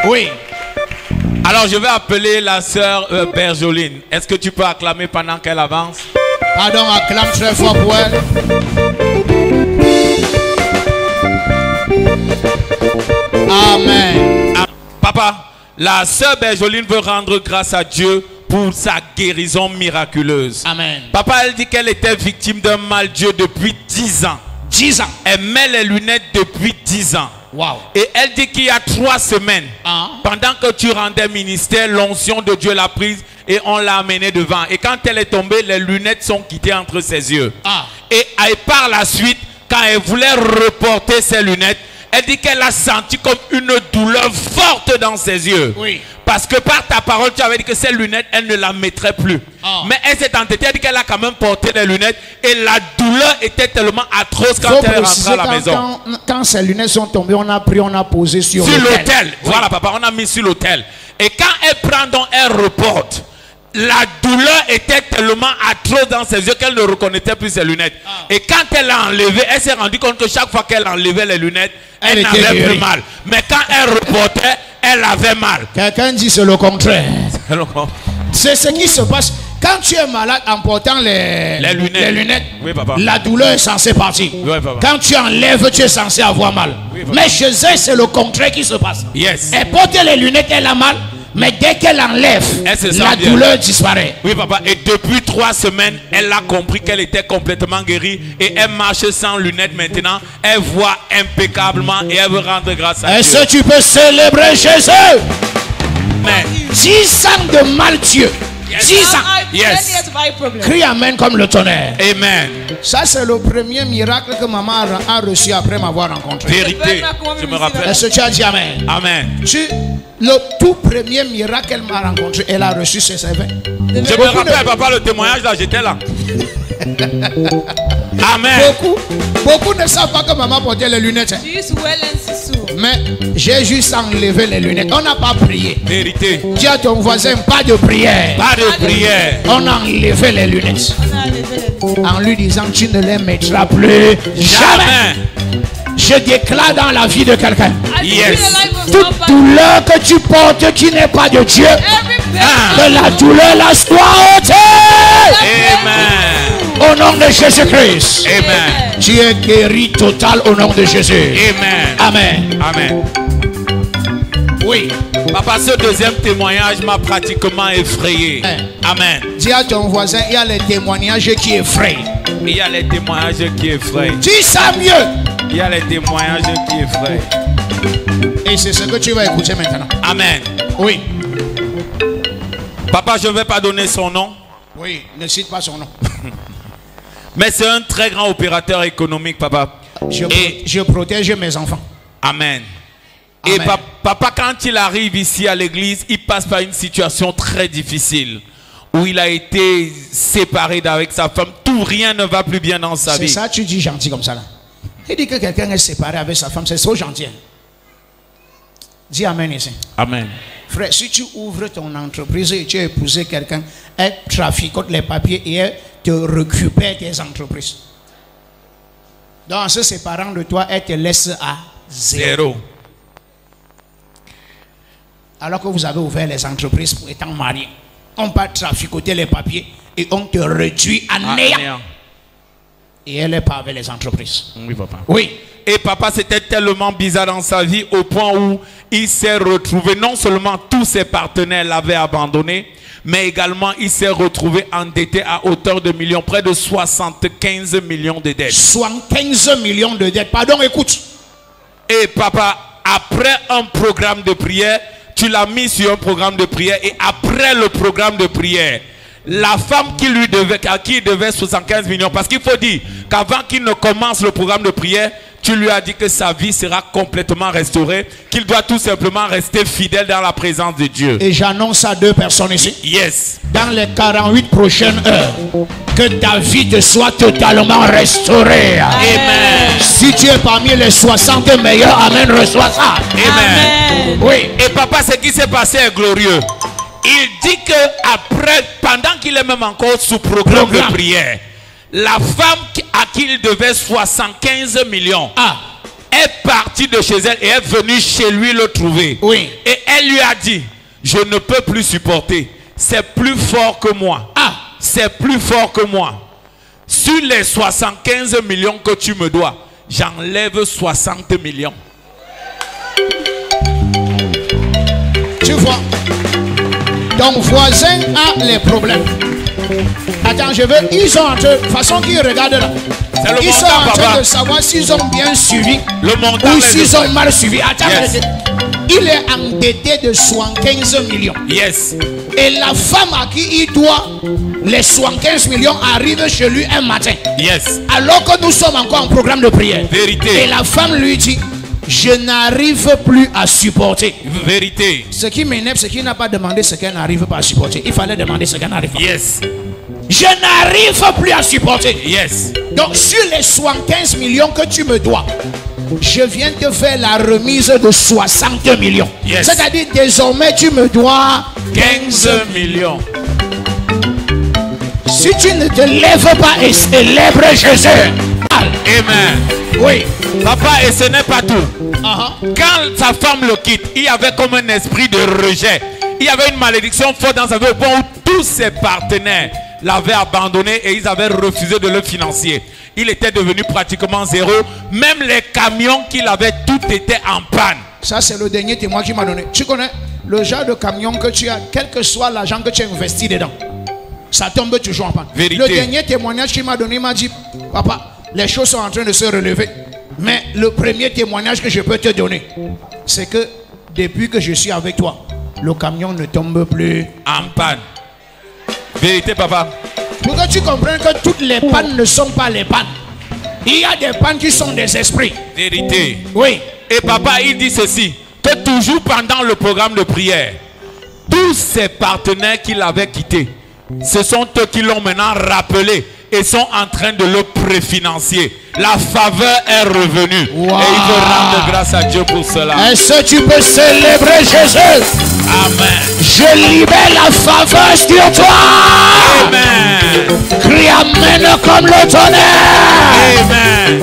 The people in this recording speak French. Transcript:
Oui. Alors je vais appeler la sœur Bergeline. Est-ce que tu peux acclamer pendant qu'elle avance? Pardon, acclame très fort pour elle. Amen. Ah, papa, la sœur Bergeline veut rendre grâce à Dieu pour sa guérison miraculeuse. Amen. Papa, elle dit qu'elle était victime d'un mal-dieu depuis 10 ans. 10 ans. Elle met les lunettes depuis 10 ans. Wow. Et elle dit qu'il y a 3 semaines, pendant que tu rendais ministère, l'onction de Dieu l'a prise et on l'a amenée devant. Et quand elle est tombée, les lunettes sont quittées entre ses yeux. Et par la suite, quand elle voulait reporter ses lunettes, elle dit qu'elle a senti comme une douleur forte dans ses yeux. Oui. Parce que par ta parole, tu avais dit que ces lunettes, elle ne la mettrait plus. Mais elle s'est entêtée, elle dit qu'elle a quand même porté les lunettes. Et la douleur était tellement atroce quand elle est rentrée à la maison. Quand ces lunettes sont tombées, on a pris, on a posé sur l'autel. Oui. Voilà, papa, on a mis sur l'autel. Et quand elle prend donc, elle reporte. La douleur était tellement atroce dans ses yeux qu'elle ne reconnaissait plus ses lunettes. Et quand elle a enlevé, elle s'est rendue compte que chaque fois qu'elle enlevait les lunettes, elle n'avait plus mal. Mais quand elle reportait, elle avait mal. Quelqu'un dit c'est le contraire. C'est ce qui se passe. Quand tu es malade en portant les lunettes, oui, papa, la douleur est censée partir. Oui, papa. Quand tu enlèves, tu es censé avoir mal. Oui, mais chez elle, c'est le contraire qui se passe. Yes. Elle porte les lunettes, elle a mal. Mais dès qu'elle enlève, la douleur disparaît. Oui, papa. Et depuis 3 semaines, elle a compris qu'elle était complètement guérie. Et elle marche sans lunettes maintenant. Elle voit impeccablement et elle veut rendre grâce à Dieu. Est-ce que tu peux célébrer chez eux? Mais 10 ans de mal-Dieu. 10 ans. Yes. Crie amen comme le tonnerre. Amen. Ça, c'est le premier miracle que maman a reçu après m'avoir rencontré. Vérité. Je me rappelle. Est-ce que tu as dit amen? Amen. Le tout premier miracle qu'elle m'a rencontré, elle a reçu ses événements. Je me rappelle, papa, le témoignage là, j'étais là. Amen. Beaucoup ne savent pas que maman portait les lunettes. Mais j'ai juste enlevé les lunettes. On n'a pas prié. Vérité. Dis à ton voisin, pas de prière. Pas de prière. On a enlevé les lunettes. En lui disant, tu ne les mettras plus jamais. Je déclare dans la vie de quelqu'un. Yes. Toute douleur que tu portes qui n'est pas de Dieu, que la douleur la soit ôtée. Amen. Au nom de Jésus-Christ. Amen. Tu es guéri total au nom de Jésus. Amen. Amen. Amen. Oui. Papa, ce deuxième témoignage m'a pratiquement effrayé. Amen. Dis à ton voisin, il y a les témoignages qui effrayent. Il y a les témoignages qui effrayent. Dis ça mieux. Il y a les témoignages qui effrayent. Et c'est ce que tu vas écouter maintenant. Amen. Oui. Papa, je ne vais pas donner son nom. Oui, ne cite pas son nom. Mais c'est un très grand opérateur économique, papa. Je protège mes enfants. Amen. Amen. Et papa, quand il arrive ici à l'église, il passe par une situation très difficile. Où il a été séparé d'avec sa femme. Tout, rien ne va plus bien dans sa vie. C'est ça, tu dis gentil comme ça là. Il dit que quelqu'un est séparé avec sa femme, c'est trop gentil. Dis amen ici. Amen. Frère, si tu ouvres ton entreprise et tu as épousé quelqu'un, elle traficote les papiers et elle te récupère tes entreprises. Donc en se séparant de toi, elle te laisse à zéro. Alors que vous avez ouvert les entreprises pour étant mariés. On va traficoter les papiers et on te réduit à néant. Et elle est pas avec les entreprises. Oui, papa. Oui. Et papa, c'était tellement bizarre dans sa vie au point où il s'est retrouvé, non seulement tous ses partenaires l'avaient abandonné, mais également il s'est retrouvé endetté à hauteur de millions, près de 75 millions de dettes. 75 millions de dettes. Pardon, écoute. Et papa, après un programme de prière, tu l'as mis sur un programme de prière et après le programme de prière, la femme à qui il devait 75 millions, parce qu'il faut dire qu'avant qu'il ne commence le programme de prière, tu lui as dit que sa vie sera complètement restaurée, qu'il doit tout simplement rester fidèle dans la présence de Dieu. Et j'annonce à 2 personnes ici. Yes. Dans les 48 prochaines heures, que ta vie te soit totalement restaurée. Amen. Si tu es parmi les 60 meilleurs, amen, reçois ça. Amen. Oui. Et papa, ce qui s'est passé est glorieux. Il dit que après, pendant qu'il est même encore sous programme de prière, la femme à qui il devait 75 millions est partie de chez elle et est venue chez lui le trouver. Oui. Et Elle lui a dit, je ne peux plus supporter. C'est plus fort que moi. Ah, C'est plus fort que moi. Sur les 75 millions que tu me dois, j'enlève 60 millions. tu vois. Ton voisin a les problèmes. Attends, je veux. Ils sont en train. De façon qu'ils regardent là. Ils sont en train de savoir s'ils ont bien suivi ou s'ils ont mal suivi. Attends, yes. Il est endetté de 75 millions. Yes. Et la femme à qui il doit les 75 millions arrive chez lui un matin. Yes. Alors que nous sommes encore en programme de prière. Vérité. Et la femme lui dit, je n'arrive plus à supporter. Vérité. Ce qui m'énerve, c'est qu'il n'a pas demandé ce qu'elle n'arrive pas à supporter. Il fallait demander ce qu'elle n'arrive pas. Yes. Je n'arrive plus à supporter. Yes. Donc sur les 75 millions que tu me dois, je viens te faire la remise de 60 millions. Yes. C'est-à-dire désormais tu me dois 15 millions. Si tu ne te lèves pas et célèbre Jésus. Amen. Oui. Papa, et ce n'est pas tout. Quand sa femme le quitte, il y avait comme un esprit de rejet. Il y avait une malédiction forte dans sa vie au point où tous ses partenaires l'avaient abandonné et ils avaient refusé de le financer. Il était devenu pratiquement zéro. Même les camions qu'il avait, tout était en panne. Ça, c'est le dernier témoin qu'il m'a donné. Tu connais le genre de camion que tu as, quel que soit l'argent que tu as investi dedans, ça tombe toujours en panne. Vérité. Le dernier témoignage qu'il m'a donné, il m'a dit, papa, les choses sont en train de se relever. Mais le premier témoignage que je peux te donner, c'est que depuis que je suis avec toi, le camion ne tombe plus en panne. Vérité, papa. Pour que tu comprennes que toutes les pannes ne sont pas les pannes. Il y a des pannes qui sont des esprits. Vérité. Oui. Et papa, il dit ceci, que toujours pendant le programme de prière, tous ses partenaires qu'il avait quittés, ce sont eux qui l'ont maintenant rappelé et sont en train de le préfinancer. La faveur est revenue. Wow. Et il veut rendre grâce à Dieu pour cela. Est-ce que tu peux célébrer Jésus? Amen. Je libère la faveur sur toi. Amen. Crie amen comme le tonnerre. Amen.